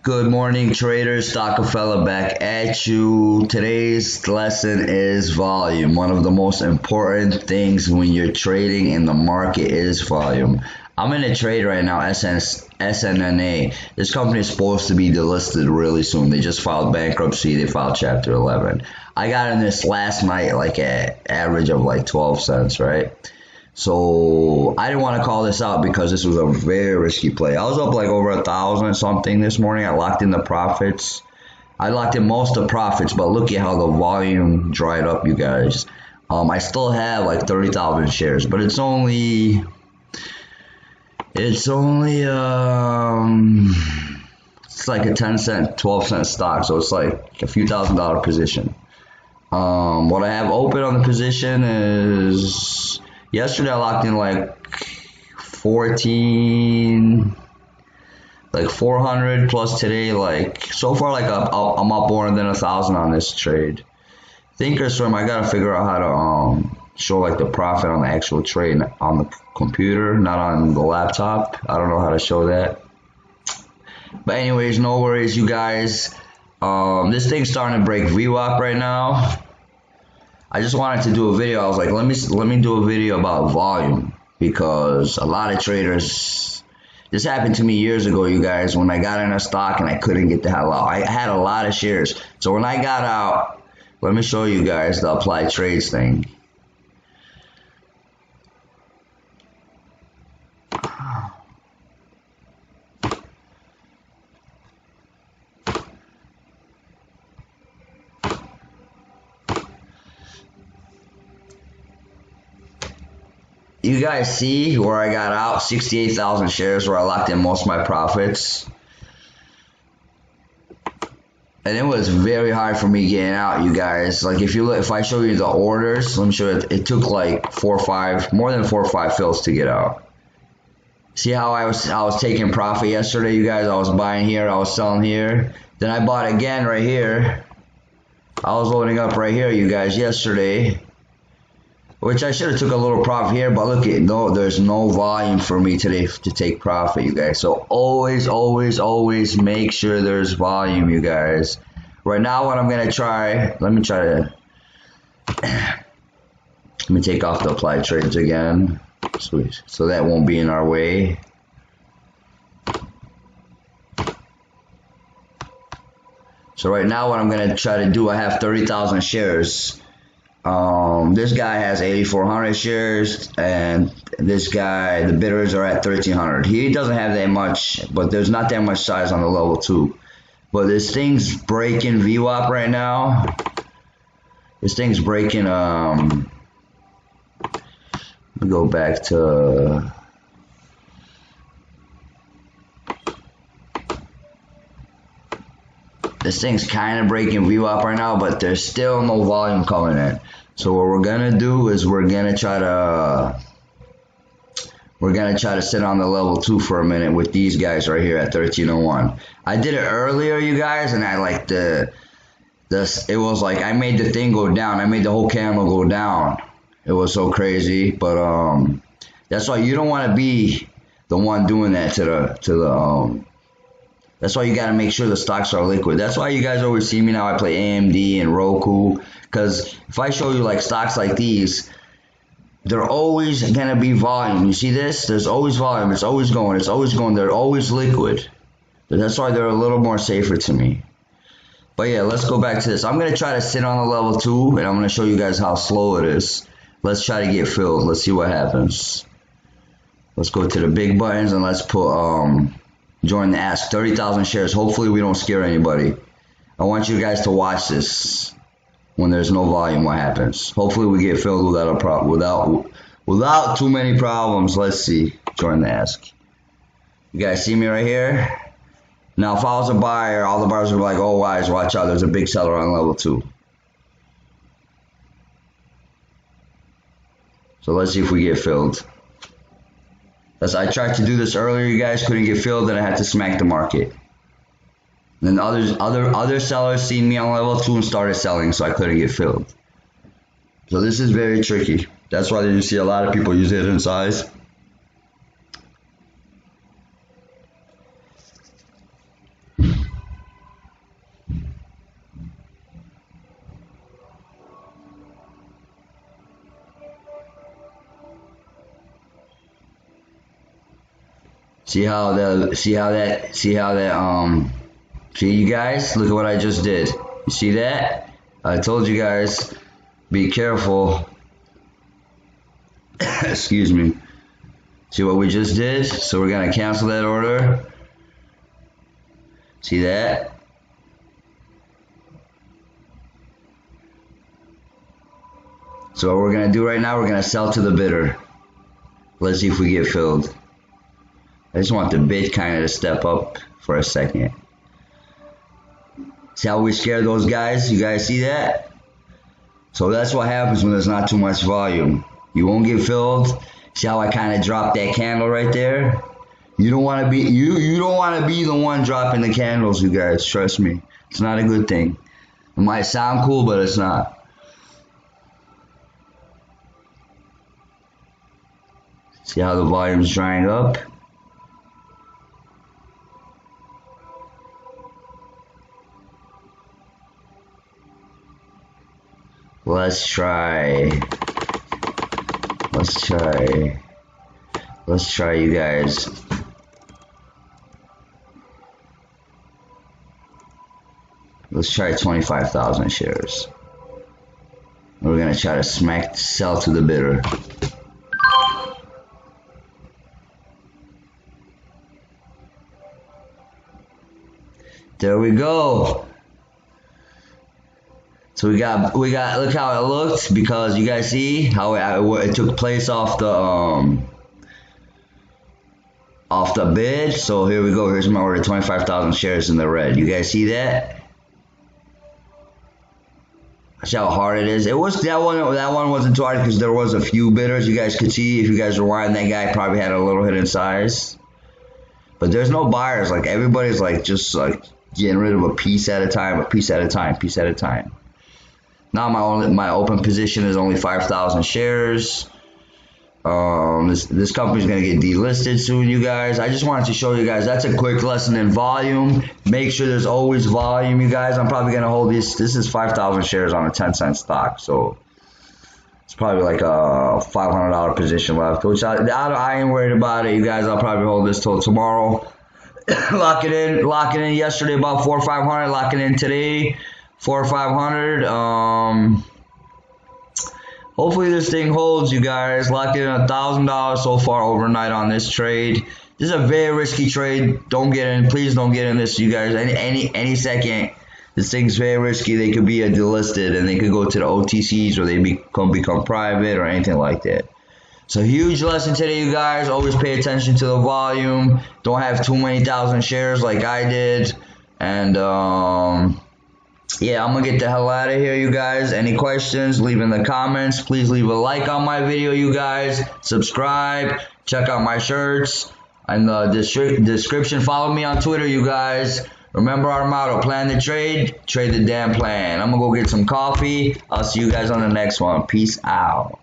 Good morning, traders. Stockefeller back at you. Today's lesson is volume. One of the most important things when you're trading in the market is volume. I'm in a trade right now, SNNA. This company is supposed to be delisted really soon. They just filed bankruptcy. They filed Chapter 11. I got in this last night like an average of like 12 cents, right? So I didn't want to call this out because this was a very risky play. I was up like over 1,000 something this morning. I locked in the profits. I locked in most of the profits, but look at how the volume dried up, you guys. I still have like 30,000 shares, but it's only it's like a 10 cent, 12 cent stock, so it's like a few $1,000 position. What I have open on the position is yesterday I locked in like 400 plus today, like so far like I'm up more than 1,000 on this trade. Thinkorswim, I gotta figure out how to show like the profit on the actual trade on the computer, not on the laptop. I don't know how to show that. But anyways, no worries, you guys. This thing's starting to break VWAP right now. I just wanted to do a video. I was like, let me do a video about volume, because a lot of traders, this happened to me years ago, you guys, when I got in a stock and I couldn't get the hell out. I had a lot of shares. So when I got out, let me show you guys the applied trades thing. You guys see where I got out? 68,000 shares where I locked in most of my profits. And it was very hard for me getting out, you guys. Like if you look, if I show you the orders, let me show you, it took like more than 4 or 5 fills to get out. See how I was taking profit yesterday, you guys? I was buying here, I was selling here. Then I bought again right here. I was loading up right here, you guys, yesterday. Which I should have took a little profit here, but look at there's no volume for me today to take profit, you guys. So always make sure there's volume, you guys. Right now, what I'm gonna try, let me take off the applied trades again, so that won't be in our way. So right now, what I'm gonna try to do, I have 30,000 shares. This guy has 8,400 shares, and this guy, the bidders are at 1,300. He doesn't have that much, but there's not that much size on the level 2. But this thing's breaking VWAP right now. This thing's breaking, let me go back to, this thing's kind of breaking VWAP right now, but there's still no volume coming in. So what we're gonna do is we're gonna try to sit on the level 2 for a minute with these guys right here at 1301. I did it earlier, you guys, and I like it was like I made the thing go down. I made the whole candle go down. It was so crazy, but that's why you don't want to be the one doing that to the that's why you got to make sure the stocks are liquid. That's why you guys always see me now. I play AMD and Roku, because if I show you like stocks like these, they're always going to be volume. You see this? There's always volume. It's always going. It's always going. They're always liquid. But that's why they're a little more safer to me. But yeah, let's go back to this. I'm going to try to sit on the level 2, and I'm going to show you guys how slow it is. Let's try to get filled. Let's see what happens. Let's go to the big buttons, and let's put join the ask. 30,000 shares. Hopefully we don't scare anybody. I want you guys to watch this when there's no volume, what happens. Hopefully we get filled without too many problems. Let's see. Join the ask. You guys see me right here? Now if I was a buyer, all the buyers would be like, oh guys, watch out, there's a big seller on level 2. So let's see if we get filled. As I tried to do this earlier, you guys couldn't get filled, then I had to smack the market. And then other sellers seen me on level 2 and started selling, so I couldn't get filled. So this is very tricky. That's why you see a lot of people use hidden size. See how see you guys, look at what I just did. You see that? I told you guys, be careful. Excuse me. See what we just did? So we're gonna cancel that order. See that? So what we're gonna do right now, we're gonna sell to the bidder. Let's see if we get filled. I just want the bid kind of to step up for a second. See how we scare those guys? You guys see that? So that's what happens when there's not too much volume. You won't get filled. See how I kind of dropped that candle right there? You don't want to be you don't want to be the one dropping the candles, you guys. Trust me. It's not a good thing. It might sound cool, but it's not. See how the volume's drying up? Let's try, you guys. Let's try 25,000 shares. We're gonna try to sell to the bidder. There we go. So we got look how it looked, because you guys see how it took place off the bid. So here we go. Here's my order, 25,000 shares in the red. You guys see that? See how hard it is. It was that one wasn't too hard because there was a few bidders. You guys could see, if you guys rewind, that guy probably had a little hit in size. But there's no buyers. Like, everybody's like just like getting rid of a piece at a time, piece at a time. Now my open position is only 5,000 shares. This company's gonna get delisted soon, you guys. I just wanted to show you guys, that's a quick lesson in volume. Make sure there's always volume, you guys. I'm probably gonna hold this. This is 5,000 shares on a 10-cent stock, so it's probably like a $500 position left, which I ain't worried about it, you guys. I'll probably hold this till tomorrow. Lock it in yesterday about 400 or 500. Lock it in today 400 or 500. Hopefully this thing holds, you guys. Locked in $1,000 so far overnight on this trade. This is a very risky trade. Don't get in. Please don't get in this, you guys. Any second, this thing's very risky. They could be delisted and they could go to the OTCs, or they become private or anything like that. So huge lesson today, you guys. Always pay attention to the volume. Don't have too many thousand shares like I did. And yeah, I'm gonna get the hell out of here, you guys. Any questions, leave in the comments. Please leave a like on my video, you guys. Subscribe. Check out my shirts in the description. Follow me on Twitter, you guys. Remember our motto: plan the trade, trade the damn plan. I'm gonna go get some coffee. I'll see you guys on the next one. Peace out.